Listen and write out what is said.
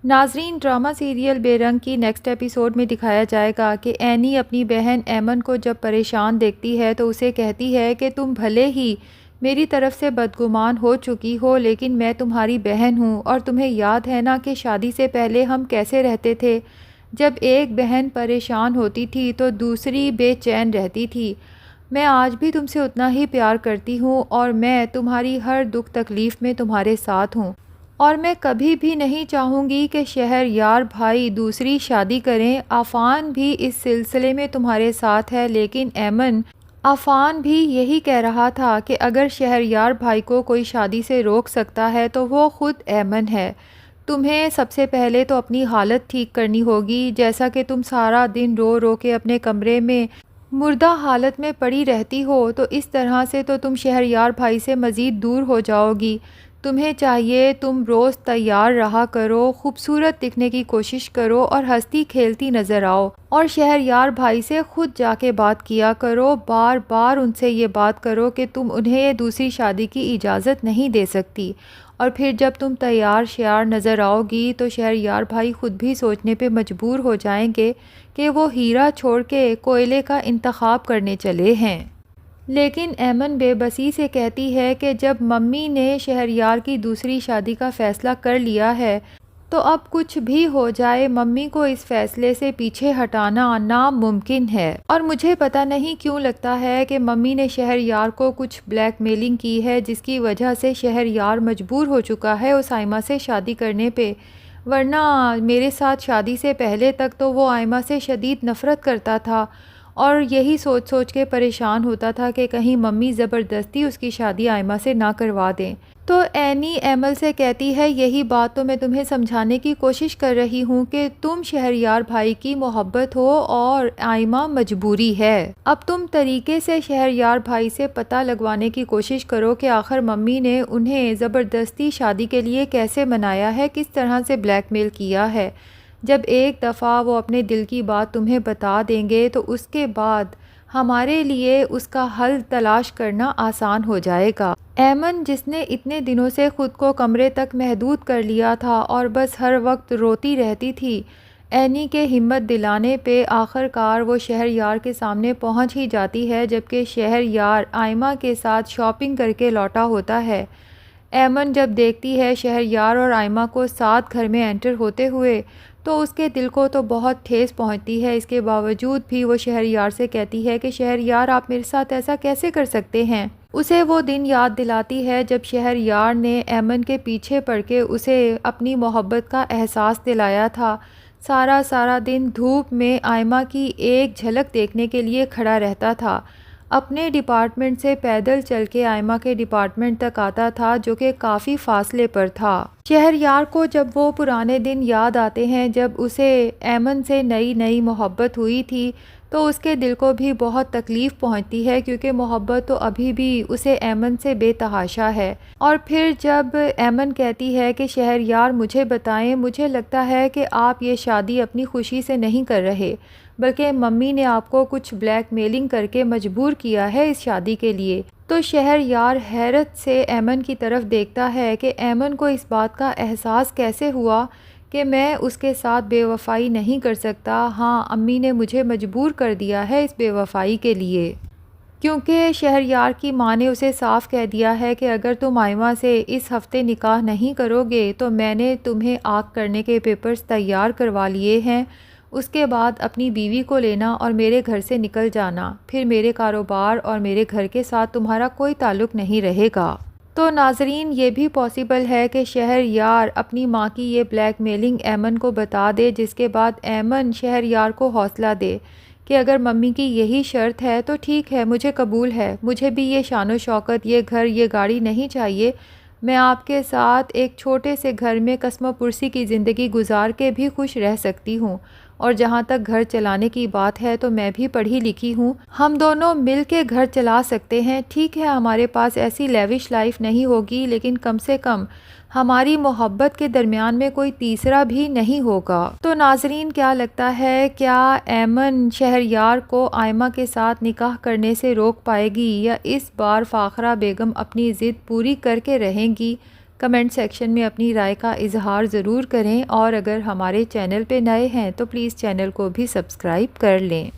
ناظرین، drama serial بے رنگ کی نیکسٹ ایپیسوڈ میں دکھایا جائے گا کہ اینی اپنی بہن ایمن کو جب پریشان دیکھتی ہے تو اسے کہتی ہے کہ تم بھلے ہی میری طرف سے بدگمان ہو چکی ہو، لیکن میں تمہاری بہن ہوں، اور تمہیں یاد ہے نا کہ شادی سے پہلے ہم کیسے رہتے تھے؟ جب ایک بہن پریشان ہوتی تھی تو دوسری بے چین رہتی تھی۔ میں آج بھی تم سے اتنا ہی پیار کرتی ہوں، اور میں تمہاری ہر دکھ تکلیف میں تمہارے ساتھ ہوں، اور میں کبھی بھی نہیں چاہوں گی کہ شہر یار بھائی دوسری شادی کریں۔ عفان بھی اس سلسلے میں تمہارے ساتھ ہے، لیکن ایمن، عفان بھی یہی کہہ رہا تھا کہ اگر شہر یار بھائی کو کوئی شادی سے روک سکتا ہے تو وہ خود ایمن ہے۔ تمہیں سب سے پہلے تو اپنی حالت ٹھیک کرنی ہوگی، جیسا کہ تم سارا دن رو رو کے اپنے کمرے میں مردہ حالت میں پڑی رہتی ہو، تو اس طرح سے تو تم شہر یار بھائی سے مزید دور ہو جاؤ گی۔ تمہیں چاہیے تم روز تیار رہا کرو، خوبصورت دکھنے کی کوشش کرو اور ہنستی کھیلتی نظر آؤ، اور شہر یار بھائی سے خود جا کے بات کیا کرو، بار بار ان سے یہ بات کرو کہ تم انہیں دوسری شادی کی اجازت نہیں دے سکتی، اور پھر جب تم تیار شیار نظر آؤ گی تو شہر یار بھائی خود بھی سوچنے پہ مجبور ہو جائیں گے کہ وہ ہیرا چھوڑ کے کوئلے کا انتخاب کرنے چلے ہیں۔ لیکن ایمن بے بسی سے کہتی ہے کہ جب ممی نے شہریار کی دوسری شادی کا فیصلہ کر لیا ہے تو اب کچھ بھی ہو جائے ممی کو اس فیصلے سے پیچھے ہٹانا ناممکن ہے، اور مجھے پتہ نہیں کیوں لگتا ہے کہ ممی نے شہریار کو کچھ بلیک میلنگ کی ہے، جس کی وجہ سے شہریار مجبور ہو چکا ہے اس آئمہ سے شادی کرنے پہ، ورنہ میرے ساتھ شادی سے پہلے تک تو وہ آئمہ سے شدید نفرت کرتا تھا، اور یہی سوچ سوچ کے پریشان ہوتا تھا کہ کہیں ممی زبردستی اس کی شادی آئمہ سے نہ کروا دیں۔ تو اینی ایمل سے کہتی ہے یہی بات تو میں تمہیں سمجھانے کی کوشش کر رہی ہوں کہ تم شہریار بھائی کی محبت ہو اور آئمہ مجبوری ہے۔ اب تم طریقے سے شہریار بھائی سے پتہ لگوانے کی کوشش کرو کہ آخر ممی نے انہیں زبردستی شادی کے لیے کیسے منایا ہے، کس طرح سے بلیک میل کیا ہے۔ جب ایک دفعہ وہ اپنے دل کی بات تمہیں بتا دیں گے تو اس کے بعد ہمارے لیے اس کا حل تلاش کرنا آسان ہو جائے گا۔ ایمن، جس نے اتنے دنوں سے خود کو کمرے تک محدود کر لیا تھا اور بس ہر وقت روتی رہتی تھی، اینی کے ہمت دلانے پہ آخر کار وہ شہر یار کے سامنے پہنچ ہی جاتی ہے، جبکہ شہر یار آئمہ کے ساتھ شاپنگ کر کے لوٹا ہوتا ہے۔ ایمن جب دیکھتی ہے شہر یار اور آئمہ کو ساتھ گھر میں انٹر ہوتے ہوئے تو اس کے دل کو تو بہت ٹھیس پہنچتی ہے۔ اس کے باوجود بھی وہ شہر یار سے کہتی ہے کہ شہر یار آپ میرے ساتھ ایسا کیسے کر سکتے ہیں؟ اسے وہ دن یاد دلاتی ہے جب شہر یار نے ایمن کے پیچھے پڑ کے اسے اپنی محبت کا احساس دلایا تھا، سارا دن دھوپ میں آئمہ کی ایک جھلک دیکھنے کے لیے کھڑا رہتا تھا، اپنے ڈپارٹمنٹ سے پیدل چل کے آئمہ کے ڈپارٹمنٹ تک آتا تھا جو کہ کافی فاصلے پر تھا۔ شہر یار کو جب وہ پرانے دن یاد آتے ہیں جب اسے ایمن سے نئی محبت ہوئی تھی تو اس کے دل کو بھی بہت تکلیف پہنچتی ہے، کیونکہ محبت تو ابھی بھی اسے ایمن سے بے تحاشا ہے۔ اور پھر جب ایمن کہتی ہے کہ شہر یار مجھے بتائیں، مجھے لگتا ہے کہ آپ یہ شادی اپنی خوشی سے نہیں کر رہے، بلکہ ممی نے آپ کو کچھ بلیک میلنگ کر کے مجبور کیا ہے اس شادی کے لیے۔ تو شہر یار حیرت سے ایمن کی طرف دیکھتا ہے کہ ایمن کو اس بات کا احساس کیسے ہوا کہ میں اس کے ساتھ بے وفائی نہیں کر سکتا۔ ہاں، امی نے مجھے مجبور کر دیا ہے اس بے وفائی کے لیے، کیونکہ شہر یار کی ماں نے اسے صاف کہہ دیا ہے کہ اگر تم آئمہ سے اس ہفتے نکاح نہیں کرو گے تو میں نے تمہیں آگ کرنے کے پیپرز تیار کروا لیے ہیں، اس کے بعد اپنی بیوی کو لینا اور میرے گھر سے نکل جانا، پھر میرے کاروبار اور میرے گھر کے ساتھ تمہارا کوئی تعلق نہیں رہے گا۔ تو ناظرین، یہ بھی پاسبل ہے کہ شہر یار اپنی ماں کی یہ بلیک میلنگ ایمن کو بتا دے، جس کے بعد ایمن شہر یار کو حوصلہ دے کہ اگر ممی کی یہی شرط ہے تو ٹھیک ہے، مجھے قبول ہے، مجھے بھی یہ شان و شوکت، یہ گھر، یہ گاڑی نہیں چاہیے، میں آپ کے ساتھ ایک چھوٹے سے گھر میں قسم و پرسی کی زندگی گزار کے بھی خوش رہ سکتی ہوں، اور جہاں تک گھر چلانے کی بات ہے تو میں بھی پڑھی لکھی ہوں، ہم دونوں مل کے گھر چلا سکتے ہیں۔ ٹھیک ہے ہمارے پاس ایسی لیوش لائف نہیں ہوگی، لیکن کم سے کم ہماری محبت کے درمیان میں کوئی تیسرا بھی نہیں ہوگا۔ تو ناظرین، کیا لگتا ہے، کیا ایمن شہر یار کو آئمہ کے ساتھ نکاح کرنے سے روک پائے گی، یا اس بار فاخرہ بیگم اپنی ضد پوری کر کے رہیں گی؟ کمنٹ سیکشن میں اپنی رائے کا اظہار ضرور کریں، اور اگر ہمارے چینل پہ نئے ہیں تو پلیز چینل کو بھی سبسکرائب کر لیں۔